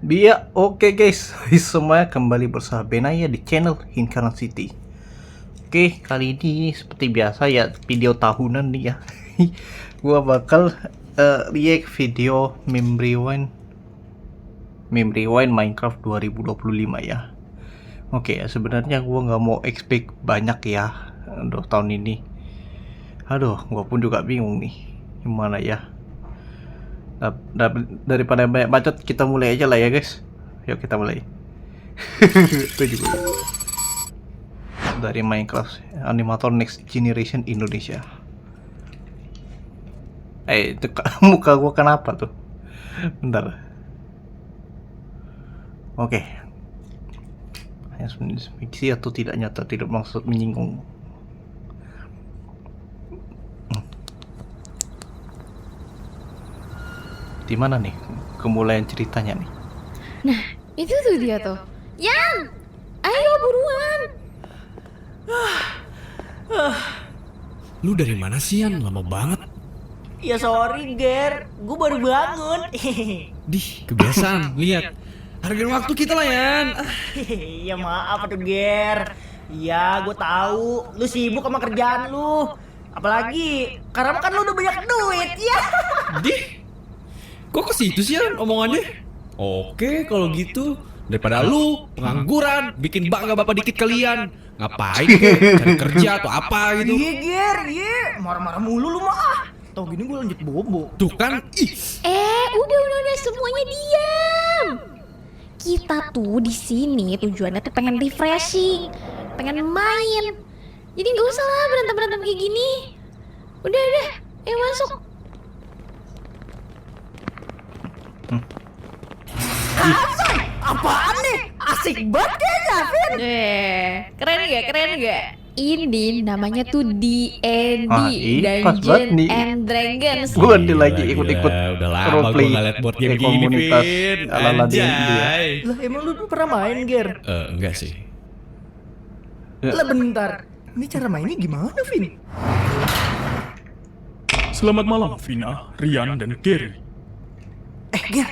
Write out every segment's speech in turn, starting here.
Dia oke guys, semuanya kembali bersama Benaya di channel Incarnate City. Oke, kali ini seperti biasa ya video tahunan nih ya. Gua bakal react video Meme Rewind Minecraft 2025 ya. Oke ya, sebenarnya gua nggak mau expect banyak ya untuk tahun ini. Aduh, gua pun juga bingung nih gimana ya. Daripada banyak bacot, kita mulai aja lah ya guys. Yuk kita mulai. Itu juga dari Minecraft animator Next Generation Indonesia. Itu muka gua kenapa tuh? Bentar. Oke. Hanya fiksi atau tidak nyata, tidak maksud menyinggung. Di mana nih kemulaian ceritanya nih? Nah, itu tuh dia tuh. Yan, ayo buruan. Lu dari mana sih, Yan? Lama banget. Ya sorry Ger, gue baru bangun. Dih, kebiasaan. Lihat, hargain waktu kita lah, Yan. Ya maaf tuh Ger. Ya gue tahu, lu sibuk sama kerjaan lu. Apalagi karena kan lu udah banyak duit ya. Dih, kok ke situ sih, Yan, omongannya? Oke, kalau gitu daripada lu pengangguran, bikin bangga bapak dikit kalian. Ngapain kek? Cari kerja atau apa gitu? Iya Ger, iya. Marah-marah mulu lu mah. Tau gini gue lanjut bobo. Tuh kan, ih. Udah semuanya diam. Kita tuh di sini tujuannya tuh pengen refreshing, pengen main. Jadi nggak usah lah berantem kayak gini. Udah, ayo masuk. Apaan nih? Asik banget kayaknya, Vin. Keren gak? Ini namanya tuh D&D, Pas banget Dungeon nih. and Dragons. Gua lagi ikut-ikut Udah lama roleplay gue ngeliat board game gini, komunitas Vin. ala-ala D&D ya. Anjay. Lah emang lu pernah main Ger? Enggak sih. Lah bentar. Ini cara mainnya gimana, Vin? Selamat malam, Vina, Rian, dan Gary. Ger,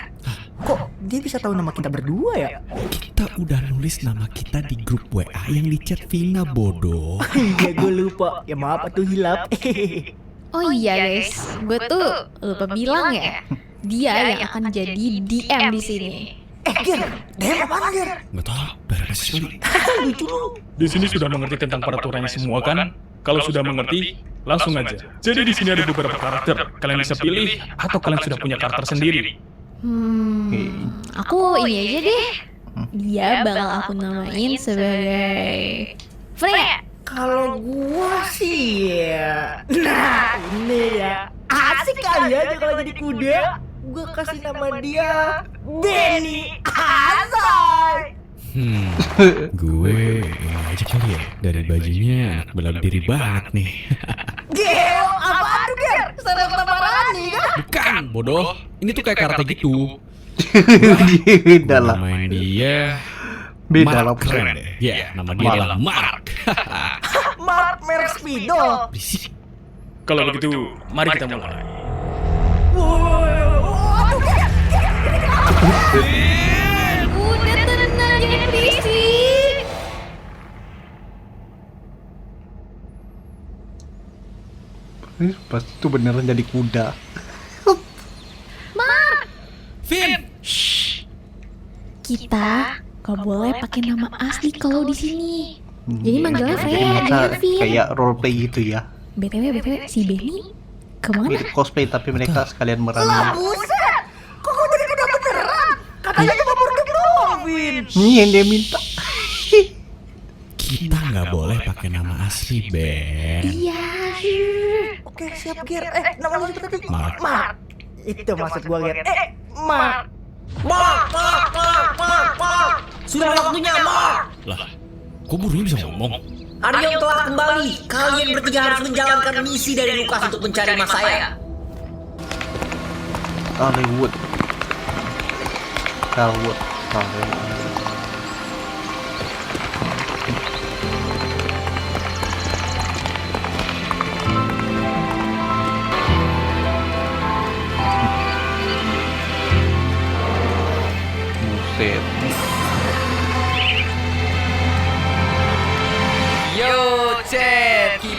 kok dia bisa tahu nama kita berdua ya? Kita udah nulis nama kita di grup WA yang di chat Vina, bodoh. Iya gue lupa. Ya maaf atuh hilap. Oh iya guys, gue tuh lupa bilang ya, dia yang akan jadi DM di sini. Ger, DM apaan Ger? Nggak tahu, dari apa sih? Lucu lu. Di sini sudah mengerti tentang peraturannya semua kan? Kalau sudah mengerti, langsung aja. Jadi di sini ada beberapa karakter. Kalian bisa pilih atau kalian sudah punya karakter sendiri. Aku ini aja deh. Dia bakal aku namain sebagai Freya. Kalau gua sih ya. Nah, ini ya. Asik kali aja kalau jadi kuda. Gua kasih nama dia Benny. Asai. Gue ini aja kali ya. Dari bajunya anak bela diri banget nih. Geo, apaan tuh Ger? Sarang Tamarani kan? Bukan, bodoh. Ini tuh kayak karate gitu. Beda lah. Main dia Beda lah. Mark, keren deh. Ya, nama dia adalah Mark. Mark merek Speedo. Berisik. Kalau begitu, mari kita mulai. Waduh, Ger. Udah tenang, jangan berisik. Pasti tuh beneran jadi kuda. Vin, Kita gak boleh pakai nama asli kalau di sini. Jadi manggilnya Jadi Freya, mereka jangan Vin. kayak roleplay gitu ya. BTW si Benny kemana? Mirip cosplay tapi mereka sekalian Lah merani. buset. Kok gua jadi kuda beneran? Katanya cuma boardgame doang, Vin. Ini yang dia minta. kita nggak boleh pakai nama asli, Ben. Iya, sure. Oke, siap Ger. Nama lu siapa tadi? Mark. Mark. Itu maksud gua Ger. Mark. Sudah waktunya, Mark. Lah, kok burungnya bisa ngomong? Aryo telah kembali. Kalian bertiga harus menjalankan misi dari Lukas untuk mencari mas saya. Hollywood. Hollywood.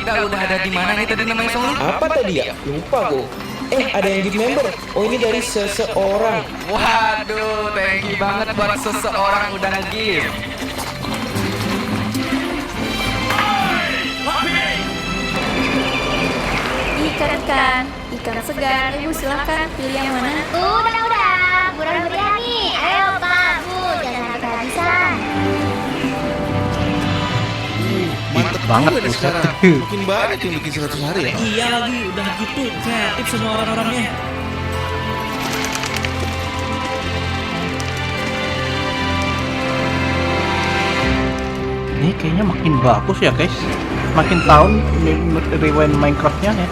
kita udah ada di mana nih tadi namanya Song? Apa tadi ya? Lupa gue. Ada yang gift member. Oh, ini dari seseorang. Waduh, thank you banget buat seseorang udah nge-gift. Ikan segar. Ibu silahkan pilih yang mana. Udah, murah-meriah nih. Ayo Pak, Bu, jangan sampai kehabisan. Mantep banget, juga deh Buset. sekarang. Mungkin banyak yang bikin 100 hari ya. Iya lagi, udah gitu kreatif semua orang-orangnya. Ini kayaknya makin bagus ya guys. Makin tahun rewind Minecraftnya ya.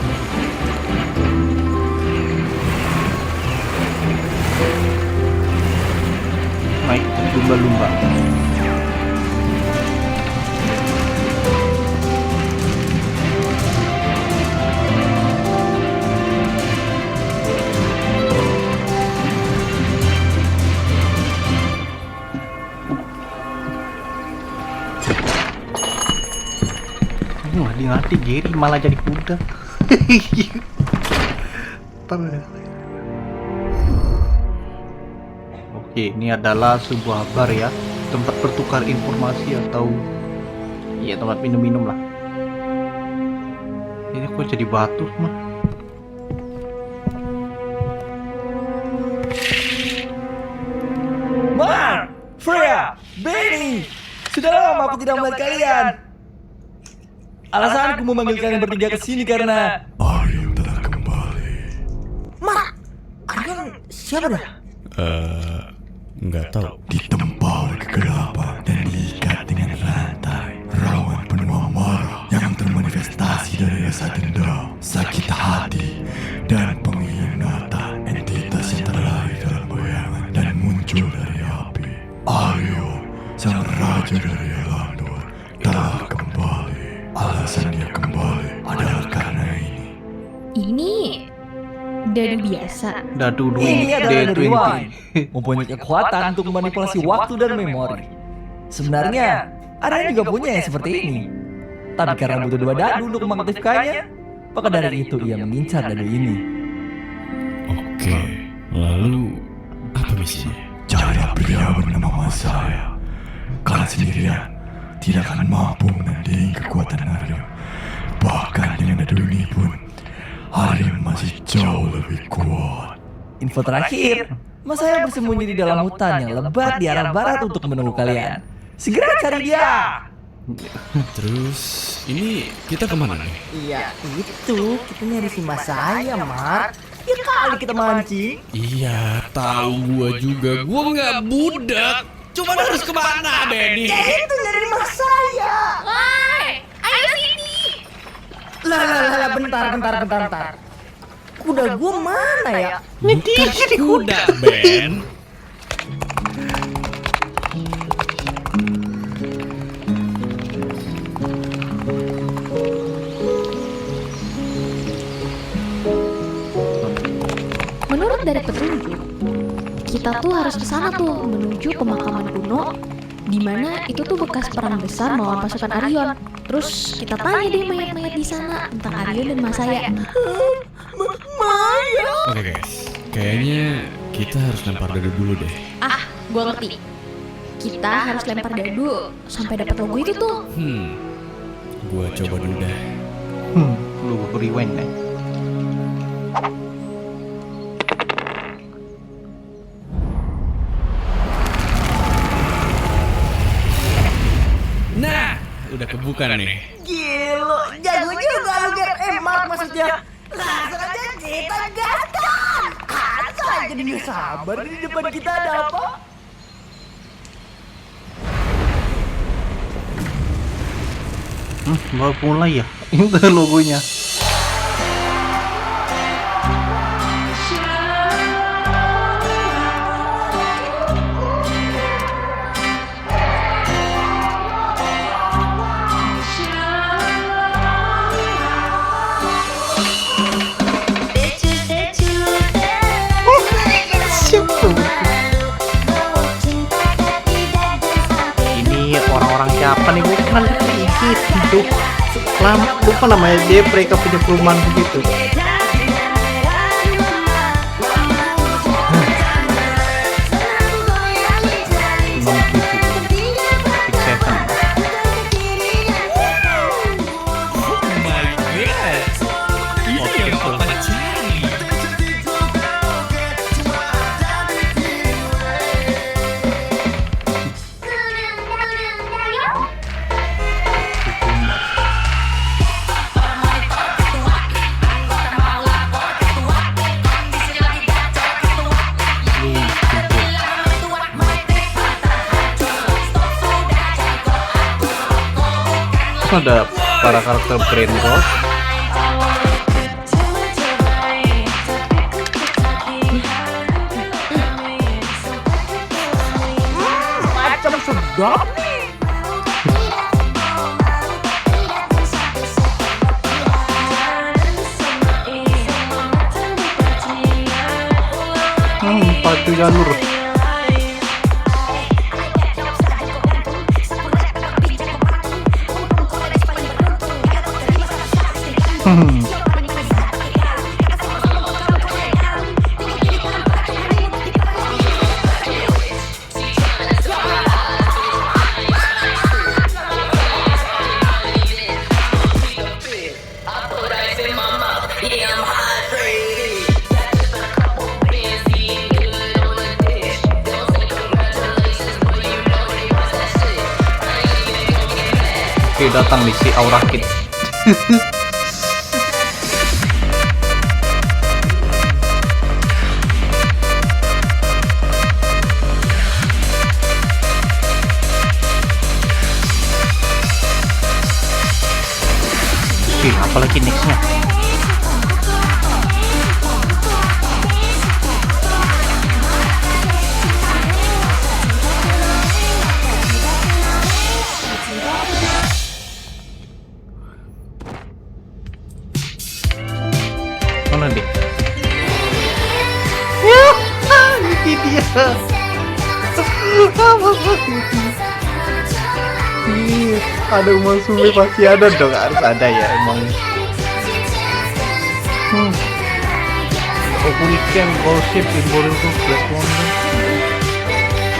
Naik lumba-lumba. Ngadi-ngadi Gary malah jadi kuda. Oke, ini adalah sebuah bar ya, tempat bertukar informasi atau ya tempat minum-minum lah. Ini kok jadi batu mah? Mark, Freya, Benny, sudah lama aku tidak melihat kalian. Alasanku memanggil kalian bertiga ke sini karena Aryan telah kembali. Mark, Aryan siapa dah? Nggak tahu. Ditempal kegelapan dan diikat dengan rantai. Rawan penuh amarah yang termanifestasi dari rasa dendam, sakit hati, dan pengkhianatan. Entitas yang terlahir dalam bayangan dan muncul dari api. Aryo, sang raja dari Elandor, telah kembali. Alasan dia kembali adalah karena ini. Ini dadu biasa. Dadu Ini adalah dari D20. mempunyai kekuatan untuk memanipulasi waktu dan memori. Sebenarnya, Aryan juga punya yang seperti ini. Tapi karena butuh 2 dadu untuk mengaktifkannya, maka dari itu ia mengincar dadu ini. Oke, lalu apa misinya? Cari pria bernama Masaya. Kalian sendirian tidak akan mampu menandingi kekuatan Aryo. Bahkan dengan dadu ini pun, Aryo masih jauh lebih kuat. Info terakhir, Masaya bersembunyi di dalam hutan yang lebat di arah barat untuk menunggu kalian. Segera cari dia! Terus ini kita kemana nih? Iya, itu kita nyari si Masaya, Mark. Ya kali kita mancing. Iya, tahu gua juga. Gua nggak budak. Cuma harus kemana, Benny? Ya itu nyari Masaya. Woi, ayo sini. Lah, bentar. Kuda gua mana ya? Bukan kuda, Ben. Menurut dari petunjuk, kita tuh harus ke sana tuh menuju pemakaman kuno, di mana itu tuh bekas perang besar melawan pasukan Aryon. Terus kita tanya deh mayat-mayat di sana tentang Aryon dan Masaya. Oke guys, kayaknya kita harus lempar dadu dulu deh. Ah, gua ngerti. Kita harus lempar dadu sampai dapat logo itu tuh. Gua coba dulu deh. Lu rewind kan? Nah, udah kebuka nih. Gila, jago juga lu, Ger. Mark maksudnya. Langsung aja kita gaskan. Asal jadi nggak sabar di depan kita ada apa? Baru mulai ya. Ini logonya. Ini orang-orang siapa nih? Gue kenal dikit. Hidup. lupa namanya, dia mereka punya perumahan begitu. Ada para karakter Brain Rot. Macam sedap nih. Padu jalur. Oke, datang di si Aura Kid. Oke, apalagi nextnya? Mana deh? Ya, ini dia. Ada Umasumi pasti ada dong, harus ada ya emang. Weekend Gossip di Boruto Black Wonder.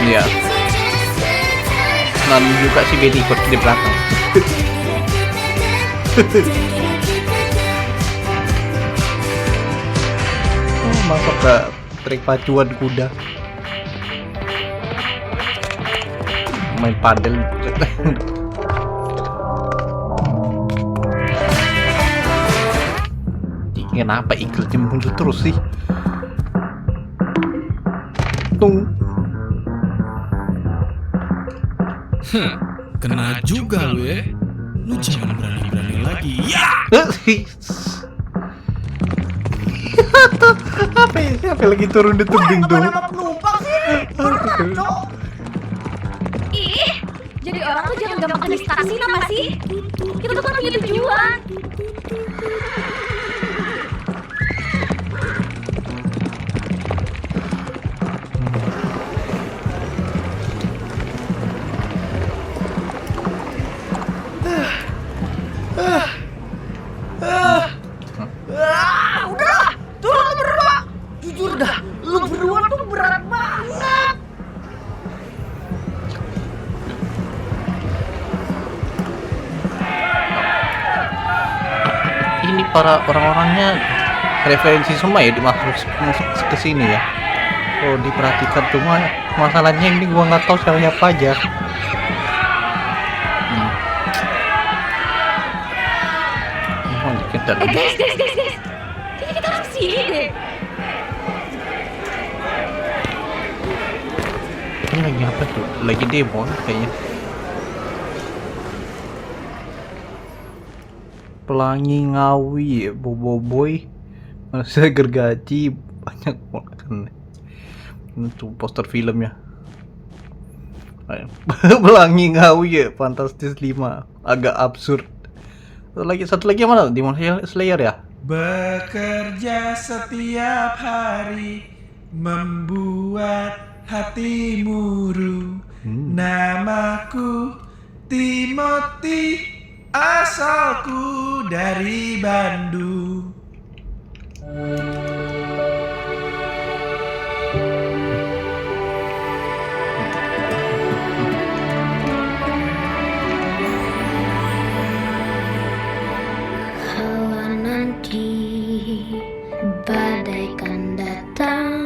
Iya. Dan juga si Benny ikut di belakang. Masuk ke trik pacuan kuda, main padel. Kenapa ikutnya muncul terus sih? Tung. Kena juga lu ya. Lu jangan berani-berani lagi. Ya. Apa ya? Siapa lagi turun di tebing dong? Penumpang sih. Ih, jadi orang tuh jangan gampang distraksi apa sih? Kita tuh kan punya tujuan. Udah, turun lu berdua. Jujur dah, lu berdua tuh berat banget. Ini para orang-orangnya referensi semua ya, dimasuk ke sini ya. Oh, diperhatikan, cuma masalahnya ini gua nggak tahu siapa aja. Guys, kayaknya kita harus kesini deh. Ini lagi apa tuh? Lagi demo kayaknya. Pelangi Ngawi, Boboiboy, manusia gergaji, banyak kan. Itu poster filmnya. Pelangi Ngawi ya, Fantastis 5, agak absurd. Satu lagi mana? Demon Slayer ya? Bekerja setiap hari membuat hati muru. Namaku Timothy, asalku dari Bandung. Kalau nanti badai kan datang,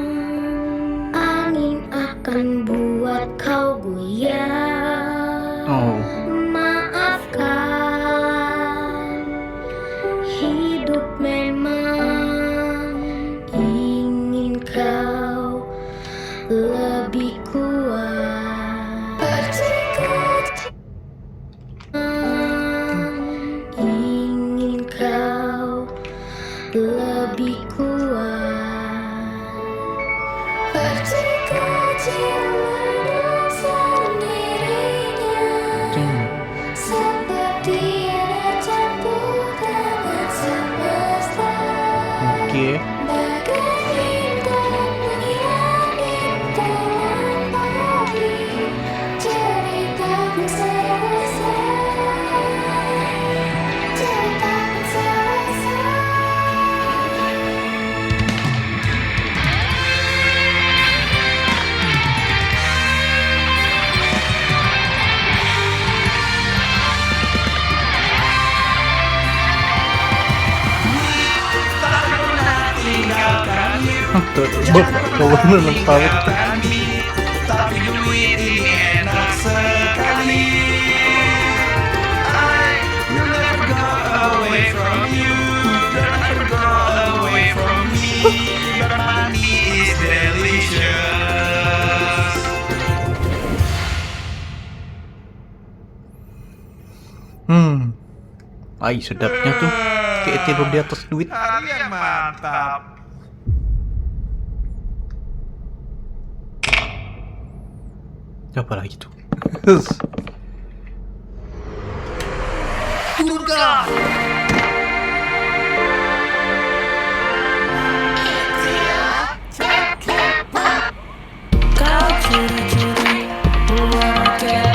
angin akan buat kau goyah. Oh. Maafkan, hidup memang ingin kau lebih kuat. Bercekat ingin kau lebih kuat. Bercekat jalan sendirinya, seperti ada campur tangan semesta. Oke. Bagai bintang mengirangi dalam pagi, ceritaku selesai. Ceritaku selesai. Bener sawit. Tapi duit ini enak sekali. I will never go away from you. Don't ever go away from me. But money is delicious. Ai sedapnya tuh kayak tidur di atas duit. Hari yang mantap. Apa lagi tuh? Turunkan! Kau curi-curi buah roket,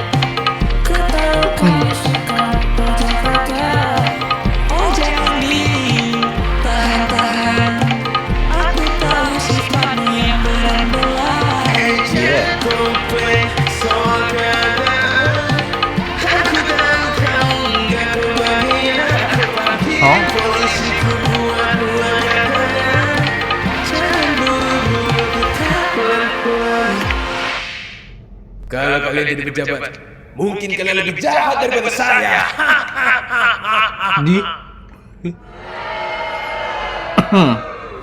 ketahu kau suka pojok-pojok. Oh jangan diri, tahan-tahan, aku tahu sifatmu yang berat-berat. Kalau kalian jadi pejabat, mungkin kalian lebih jahat daripada saya. Di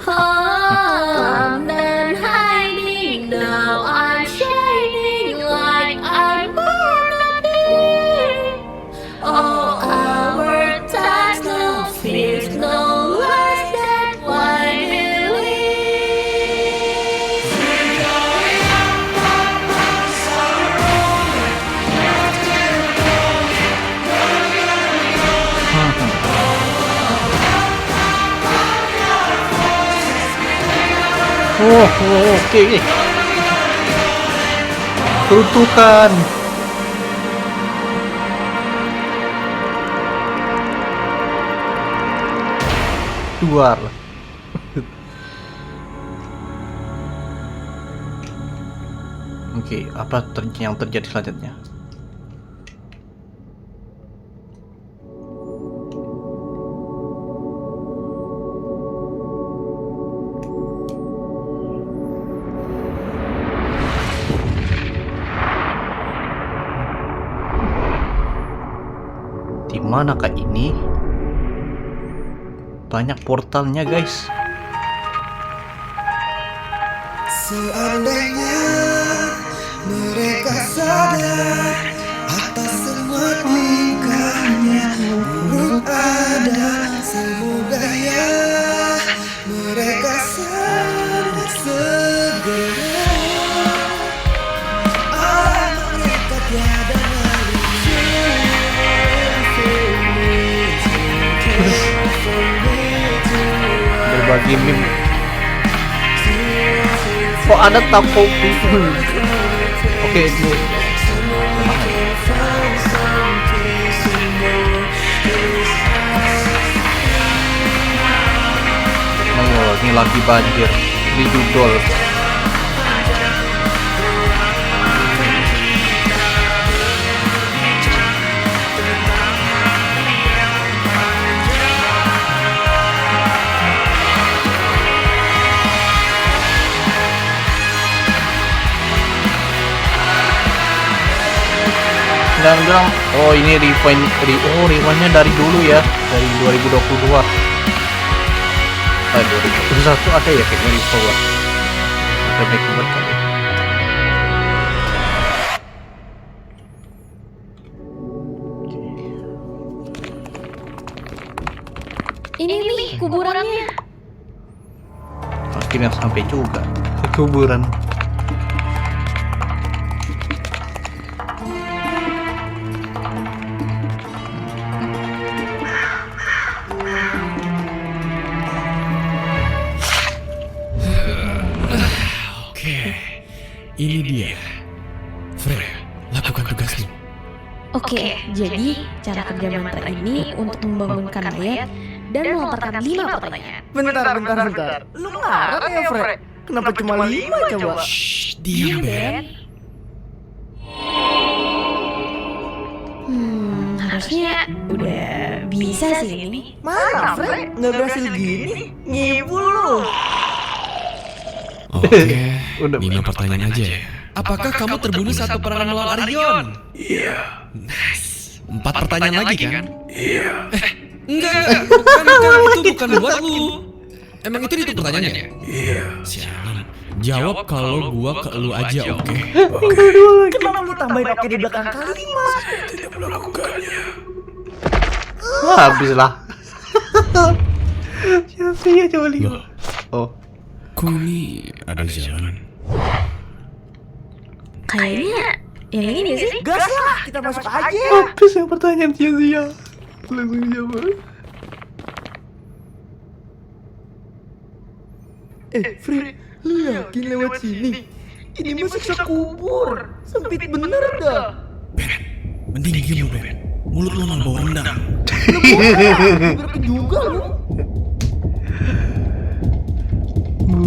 I'm not hiding now, I'm shining like I'm born to be. Oh, our times, no fears, no lies, that why believe. Oke. Peruntukan. Luar. Oke, apa yang terjadi selanjutnya? Di manakah ini? Banyak portalnya, guys. Seandainya mereka sadar atas semua tingkahnya buruk ada, semoga ya mereka sadar segera. Alam mereka tiada Berbagi meme. Kok ada tapo? Oke, ini lagi banjir di Dudol. Dan bilang, oh ini rewindnya dari dulu ya, dari 2022. 2021 ada ya kayaknya di bawah. Ada backup kali. Ini nih kuburannya. Akhirnya sampai juga ke kuburan. Ini dia. Fred, lakukan tugasmu. Oke, jadi cara kerja mantra ini untuk membangunkan mayat dan melontarkan 5 pertanyaan. Bentar. Lu ngarang ya, Fred? Kenapa cuma 5 coba? Diam, Ben. Harusnya udah bisa sih ini. Mana, Fred? Nggak berhasil gini? Ngibul lu. Oke, 5 pertanyaan aja ya. Apakah kamu terbunuh saat peperangan melawan Arion? Iya. Nice. 4 pertanyaan lagi kan? Iya. Enggak. Bukan, itu bukan buat lu. Emang itu pertanyaannya? Iya. Sialan. Jawab kalau gua ke lu aja, oke? Kenapa lu tambahin oke di belakang kalimat? Saya tidak melakukannya. Habis lah. Siapa ya coba lihat. Oh. Kok ini ada jalan? Kayaknya yang ini gak sih? Gas lah, kita masuk aja. Habis yang pertanyaan sia-sia. Langsung jawab. Fred, lu yakin lewat sini? Ini masuk sekubur. Sempit bener dah. Ben, mending diem lu, Ben. Mulut lu malah bau rendang. Lu bukan juga lu.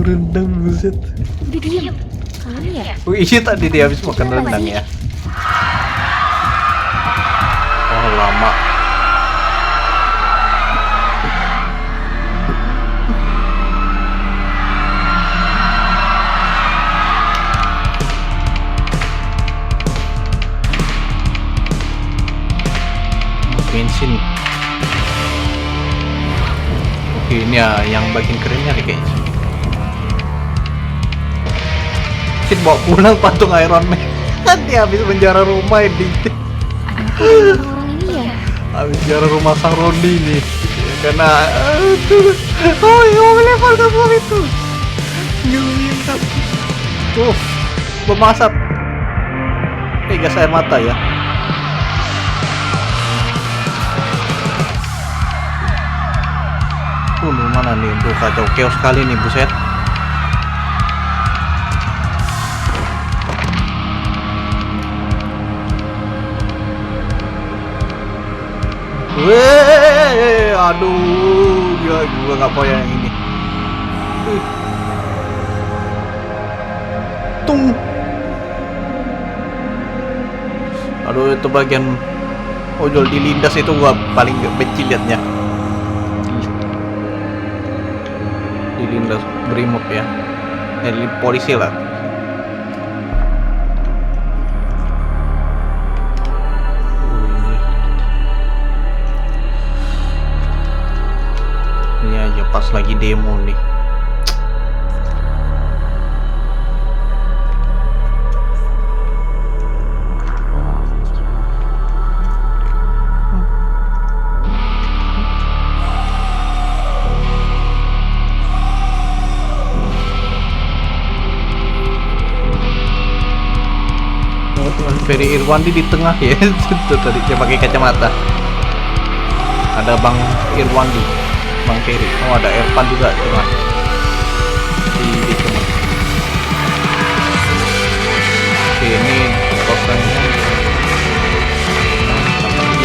Rendang buset. Udah diam. Kali ya? Ini tadi dia habis makan rendang ya. Oh lama. Bensin. Oke ini ya yang bagian kerennya nih kayaknya. Bawa pulang patung Iron Man. Nanti habis menjara rumah ini. Orang ini ya? Habis menjara rumah sang Rondi nih. Karena oh iya lempar ke bom itu. Nyulim. Tuh bom asap. Gas air mata ya. Mana nih? Tuh kacau chaos sekali nih buset. Weh, aduh, gua nggak mau yang ini. Tung. Aduh, itu bagian ojol dilindas itu gua paling benci liatnya. Dilindas brimob ya, polisi lah. Pas lagi demo nih. Ferry Irwandi di tengah ya. Itu tadi dia pakai kacamata. Ada Bang Irwandi, Bang Ferry. Oh ada Irfan juga tengah. Di tengah. Oke, ini tokennya.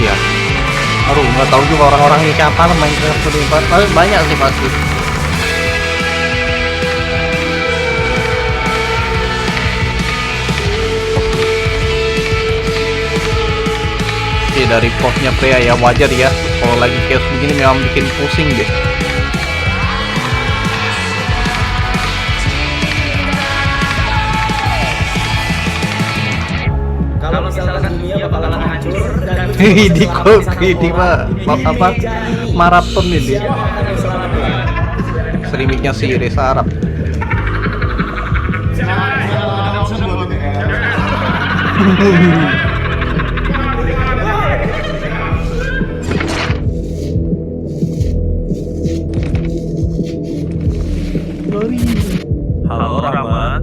Iya. Aduh, nggak tahu juga orang-orang ini siapa main seperti ini. Banyak sih pasti. dari posnya pria ya, wajar ya. Kalau lagi chaos begini memang bikin pusing deh. Kalau misalkan dunia bakalan hancur dan Ini apa maraton ini. Serimiknya si Reza Arab. Halo Rama.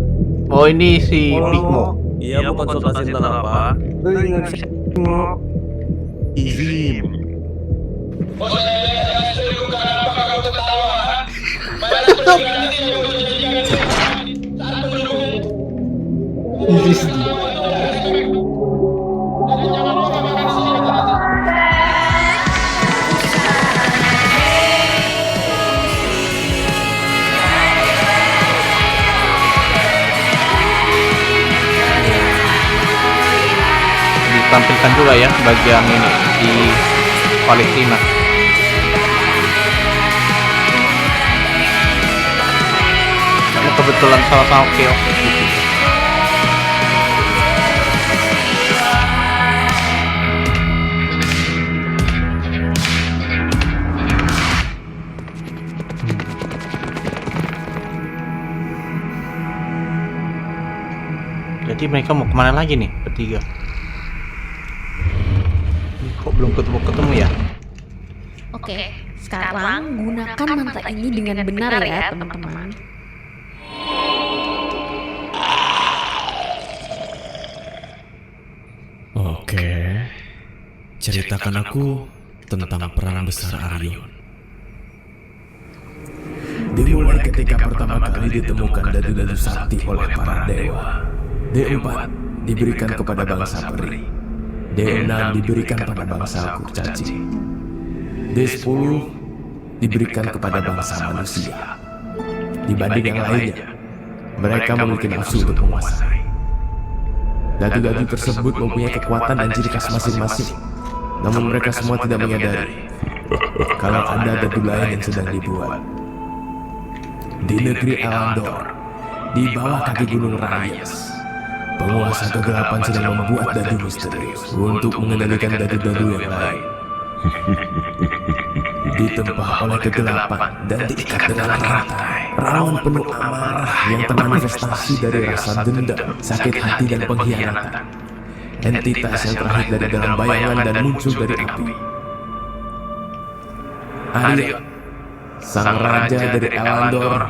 Oh ini si Bigmo. Iya, mau konsultasi tentang apa? Izin. Ditampilkan juga ya bagian ini di Palestina. Ini kebetulan sama-sama chaos gitu. Jadi mereka mau kemana lagi nih bertiga? Kok belum ketemu ya? Oke, sekarang gunakan mantra ini dengan benar ya teman-teman. Oke, ceritakan aku tentang perang besar Arion. Dimulai ketika pertama kali ditemukan dadu-dadu sakti oleh para dewa. D4 diberikan kepada bangsa peri. D6 diberikan pada bangsa kurcaci. D10 diberikan kepada bangsa manusia. Dibanding yang lainnya, mereka memiliki nafsu untuk menguasai. Dadu-dadu tersebut mempunyai kekuatan dan ciri khas masing-masing. Namun mereka semua tidak menyadari kalau ada dadu lain yang sedang dibuat. Di negeri Elandor, di bawah kaki gunung Rayas, penguasa kegelapan sedang membuat dadu misterius untuk mengendalikan dadu-dadu yang lain. Ditempah oleh kegelapan dan diikat dengan rantai, rawan penuh amarah yang termanifestasi dari rasa dendam, sakit hati dan pengkhianatan. Entitas yang terhit dari dalam bayangan dan muncul dari api. Arion, sang raja dari Elandor,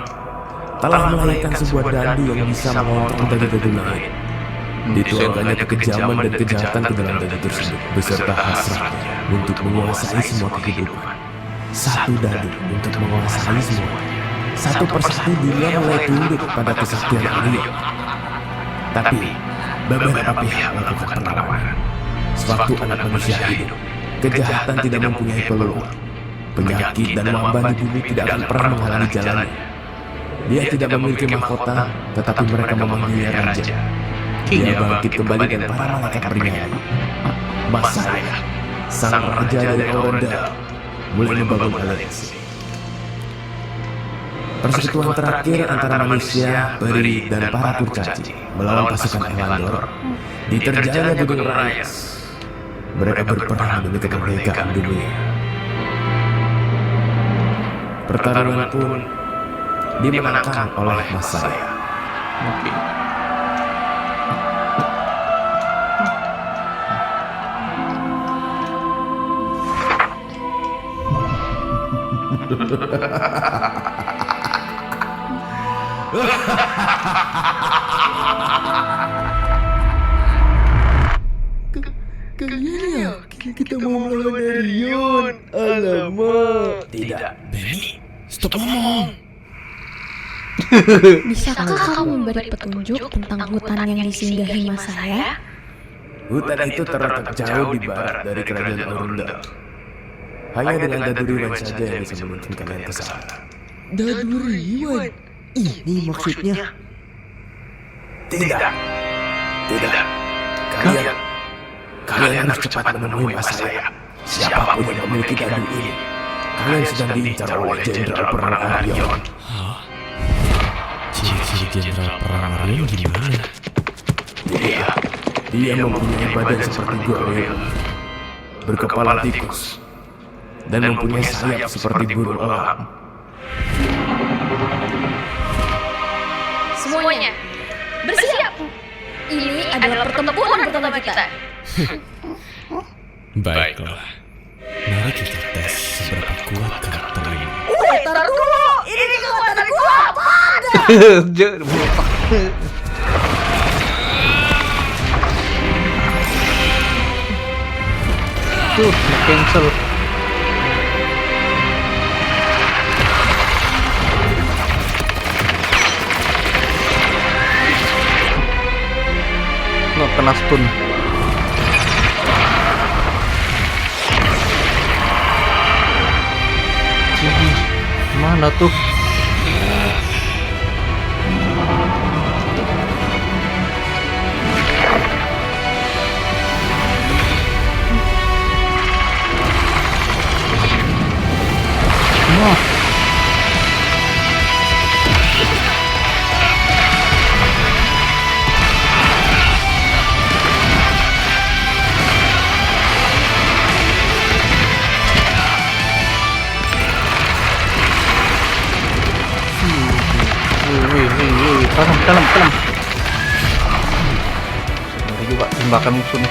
telah melahirkan sebuah dadu yang bisa mengontrol dadu-dadu lain. Dituangkannya kekejaman dan kejahatan ke dalam dadu tersebut, beserta hasratnya untuk menguasai semua kehidupan. Satu dadu untuk menguasai semuanya. Satu persatu dia mulai tunduk pada kesaktian Arion. Tapi beberapa pihak melakukan perlawanan. Sewaktu anak manusia hidup, kejahatan tidak mempunyai peluang. Penyakit dan wabah di bumi tidak akan pernah menghalangi jalannya. Dia tidak memiliki mahkota, tetapi mereka memanggilnya raja. Dia bangkit kembali dan para malaikat bernyanyi. Masaya, sang raja dari Elendil, mulai membangun aliansi. Persekutuan terakhir antara manusia, peri, dan para kurcaci melawan pasukan Elandor diterjangnya gunung Rayas. Mereka berperang demi kemerdekaan dunia. Pertarungan pun dimenangkan oleh Masaya. Kalian yakin kita mau melawan Arion? Alamak. Tidak, Benny, stop ngomong. Bisakah kamu memberi petunjuk tentang hutan yang disinggahi Masaya? Hutan itu terletak jauh di barat dari kerajaan Arundel. Hanya dengan dadu Riwan saja yang bisa menuntun kalian ke sana. Dadu Riwan? Ini maksudnya? Tidak. Kalian harus cepat menemui mas saya. Siapapun yang memiliki dadu ini, kalian sedang diincar oleh Jenderal Perang Arion. Ciri-ciri Jenderal Perang Arion gimana? Dia mempunyai badan seperti gorila, berkepala tikus, dan mempunyai sayap seperti burung elang. Semuanya, bersiap. Ini adalah pertempuran pertama kita. Baiklah, mari kita tes seberapa kuat karakter ini. Taruh dulu. Ini kekuatan gua apa ada? Tuh, cancel. Nggak kena stun. Mana tuh? Wah. Dalam. Sebenarnya juga tembakan musuhnya.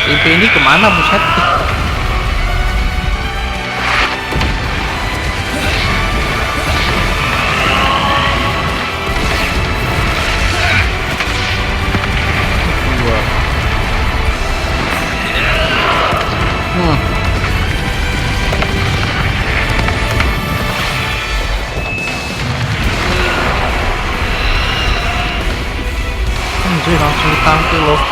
IP ini kemana buset? Anjir, langsung ditampil loh.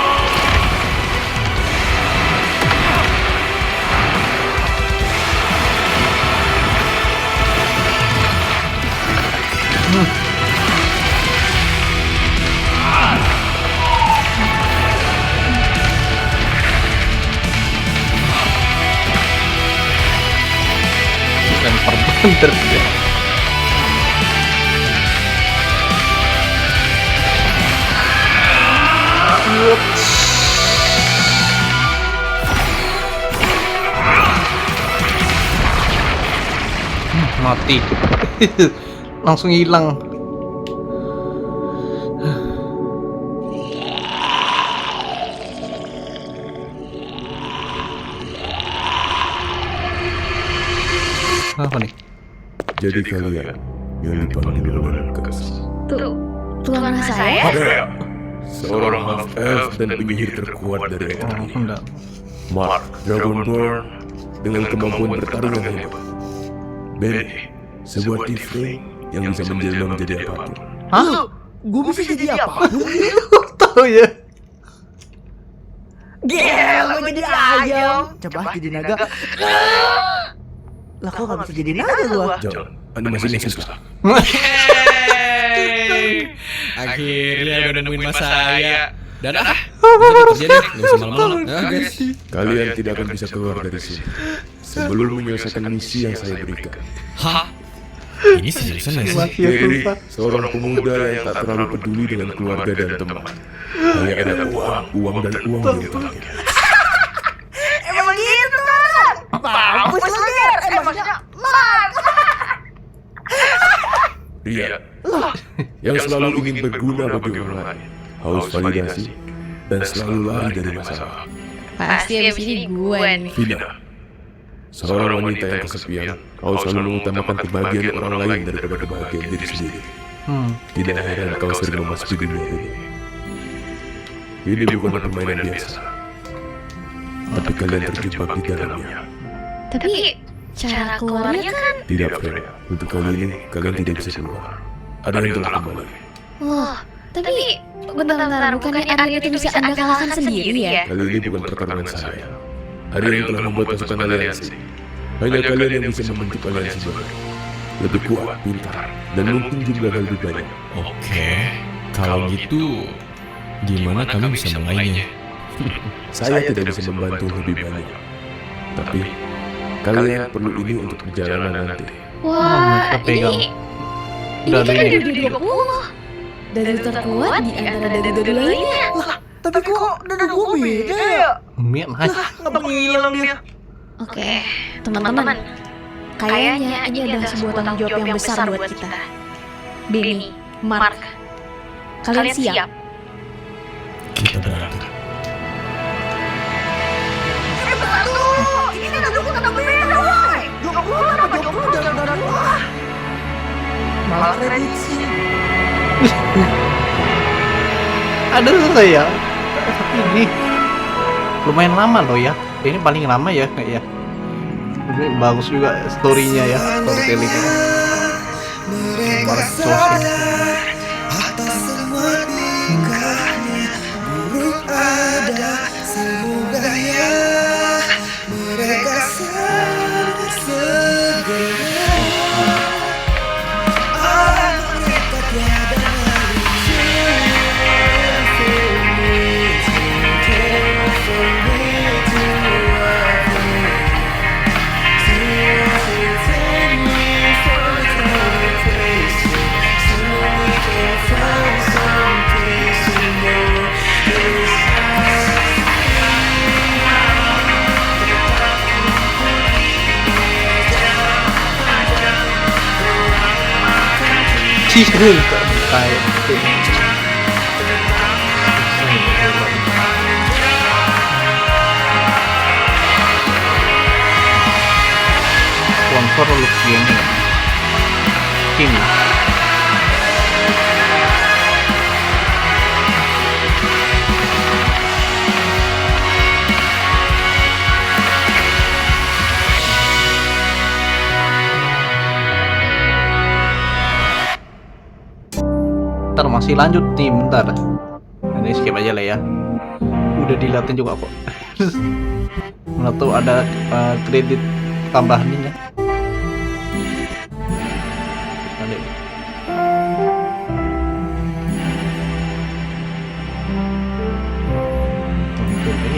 Dan perbener dia. Mati. Langsung hilang. Apa nih? Jadi kalian yang dipanggil Lukas. Tuan saya? Seorang half elf dan penyihir terkuat dari Eternia. Mark Dragonborn dengan kemampuan bertarung yang hebat. Benny, sebuah tiefling yang bisa menjelma menjadi apapun. Hah? Gue bisa jadi apa? Tahu ya? Gila, gue jadi ayam. Coba jadi naga. Lah kok gak bisa jadi naga gua? Jangan, animasinya susah. Akhirnya udah nemuin mas saya. Dan bisa kerja deh, gak usah malam-malam. Guys. Kalian tidak akan bisa keluar dari sini sebelum menyelesaikan misi yang saya berikan. Hah? Ini seriusan gak sih? Masih Gary, susah. seorang pemuda yang tak terlalu peduli dengan keluarga dan teman. Hanya ada uang dan uang yang terakhir. Emang gitu kan? Mampus lu Ger. Maksudnya Mark. Dia yang selalu ingin berguna bagi orang lain, haus validasi, dan selalu lari dari masalah. Pasti abis ini gue nih. Vina, seorang wanita yang kesepian, kau selalu mengutamakan kebahagiaan orang lain daripada kebahagiaan diri sendiri. Tidak heran kau sering memasuki dunia ini. Ini bukan permainan biasa, tapi kalian terjebak di dalamnya. Tapi cara keluarnya kan. Tidak, Freya. Untuk kali ini, kalian tidak bisa keluar. Ada yang telah kembali. Loh, tapi bentar-bentar, bukannya Ariel itu bisa Anda kalahkan sendiri ya? Kali ini bukan pertarungan saya. Ada yang telah membuat pasukan aliansi. Hanya kalian yang bisa membentuk aliansi baru. Lebih kuat, pintar, dan mungkin jumlahnya lebih banyak. Oke, kalau gitu gimana kami bisa mulainya? Saya tidak bisa membantu lebih banyak. Tapi, kalian perlu ini untuk perjalanan nanti. Wah, ini kan Dari dari 20. Dari terkuat di antara dari lainnya. Tapi kok dada gue beda ya? Mian hai. Ngapa ngilang dia? Oke, teman-teman. Kayaknya ini adalah sebuah tanggung jawab yang besar buat kita. Benny, Mark, kalian siap? Kita berangkat. Ini dada gue kena beda woy. 20 kenapa 20 dada gue? Malah prediksi. Ada selesai ya. Tapi ini lumayan lama loh ya. Ini paling lama ya kayak ya. Ini bagus juga story-nya ya, storytelling-nya. Mereka sadar atas semua tingkahnya, buruk ada sebudaya. Mereka sadar segera alam mereka tiada lagi. Cium kayak sponsor Lux Gaming King. Ntar masih lanjut nih, bentar. Ini skip aja lah ya. Udah dilihatin juga kok. Mana tuh ada kredit tambahannya. Ada.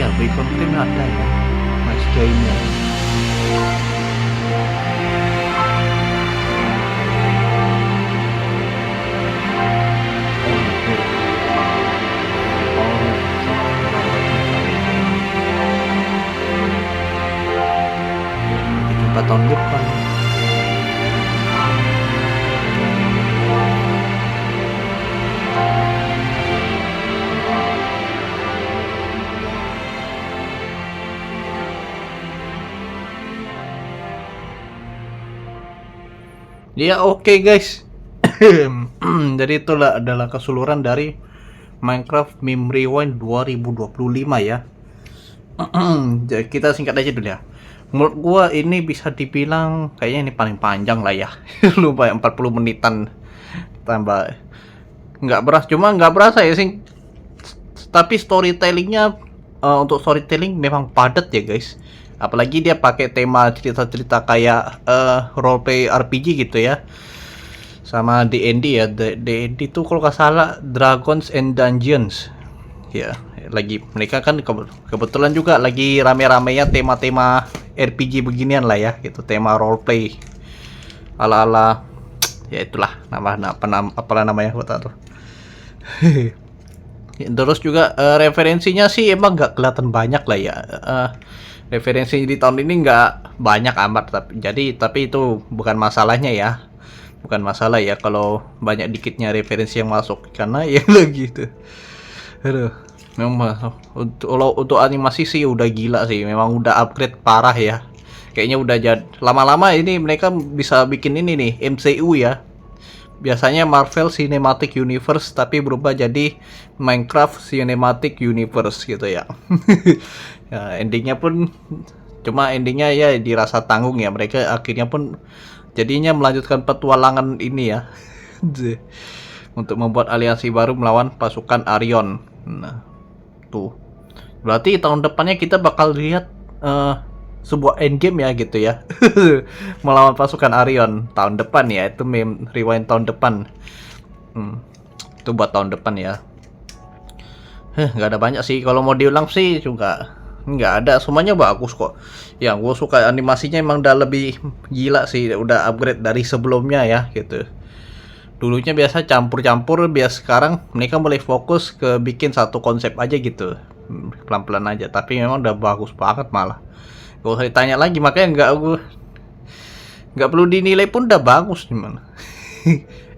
Iya, beri konten ada ya. Mas Jainya. Tahun depan. Ya oke guys. Jadi itulah adalah keseluruhan dari Minecraft Meme Rewind 2025 ya. Jadi kita singkat aja dulu ya. Menurut gua ini bisa dibilang kayaknya ini paling panjang lah ya. Lupa 40 menitan tambah nggak berasa ya sih. Tapi storytellingnya untuk storytelling memang padat ya guys. Apalagi dia pakai tema cerita-cerita kayak roleplay RPG gitu ya. Sama D&D ya. D&D itu kalau nggak salah Dragons and Dungeons. Ya, lagi mereka kan kebetulan juga lagi rame-ramenya tema-tema RPG beginian lah ya, gitu, tema roleplay ala-ala Ya itulah apalah namanya gua tahu. Terus juga referensinya sih emang nggak kelihatan banyak lah ya. Referensi di tahun ini nggak banyak amat, tapi itu bukan masalahnya ya. Bukan masalah ya kalau banyak dikitnya referensi yang masuk, karena ya lagi itu. Aduh, memang untuk animasi sih udah gila sih, memang udah upgrade parah ya. Kayaknya udah lama-lama ini mereka bisa bikin ini nih MCU ya. Biasanya Marvel Cinematic Universe tapi berubah jadi Minecraft Cinematic Universe gitu ya. Ya, endingnya ya dirasa tanggung ya, mereka akhirnya pun jadinya melanjutkan petualangan ini ya. Untuk membuat aliansi baru melawan pasukan Arion. Nah, tuh. Berarti tahun depannya kita bakal lihat sebuah endgame ya gitu ya. Melawan pasukan Arion tahun depan ya, itu rewind tahun depan. Itu buat tahun depan ya. Nggak ada banyak sih, kalau mau diulang sih juga nggak ada, semuanya bagus kok. Yang gue suka animasinya emang udah lebih gila sih, udah upgrade dari sebelumnya ya gitu. Dulunya biasa campur-campur, sekarang mereka mulai fokus ke bikin satu konsep aja gitu, pelan-pelan aja, tapi memang udah bagus banget malah. Gak usah ditanya lagi, makanya nggak perlu dinilai pun udah bagus gimana.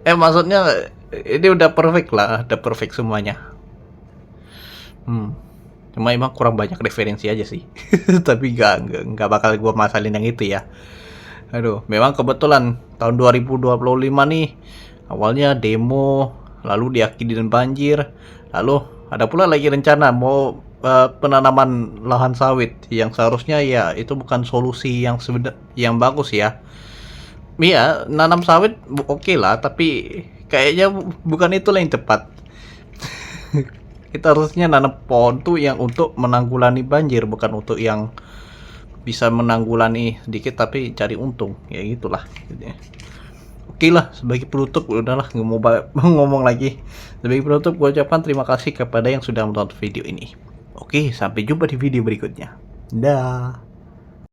Maksudnya ini udah perfect lah, udah perfect semuanya. Cuma emang kurang banyak referensi aja sih. Tapi nggak bakal gua masalin yang itu ya. Aduh, memang kebetulan tahun 2025 nih awalnya demo, lalu diakhiri dengan banjir, lalu ada pula lagi rencana mau penanaman lahan sawit yang seharusnya ya itu bukan solusi yang bagus ya. Iya, nanam sawit oke lah, tapi kayaknya bukan itulah yang tepat. Kita harusnya nanam pohon tuh yang untuk menanggulangi banjir, bukan untuk yang bisa menanggulangi sedikit tapi cari untung. Ya gitulah. Oke lah, sebagai penutup udahlah nggak mau ngomong lagi. Sebagai penutup gue ucapkan terima kasih kepada yang sudah menonton video ini. Oke, sampai jumpa di video berikutnya. Dah.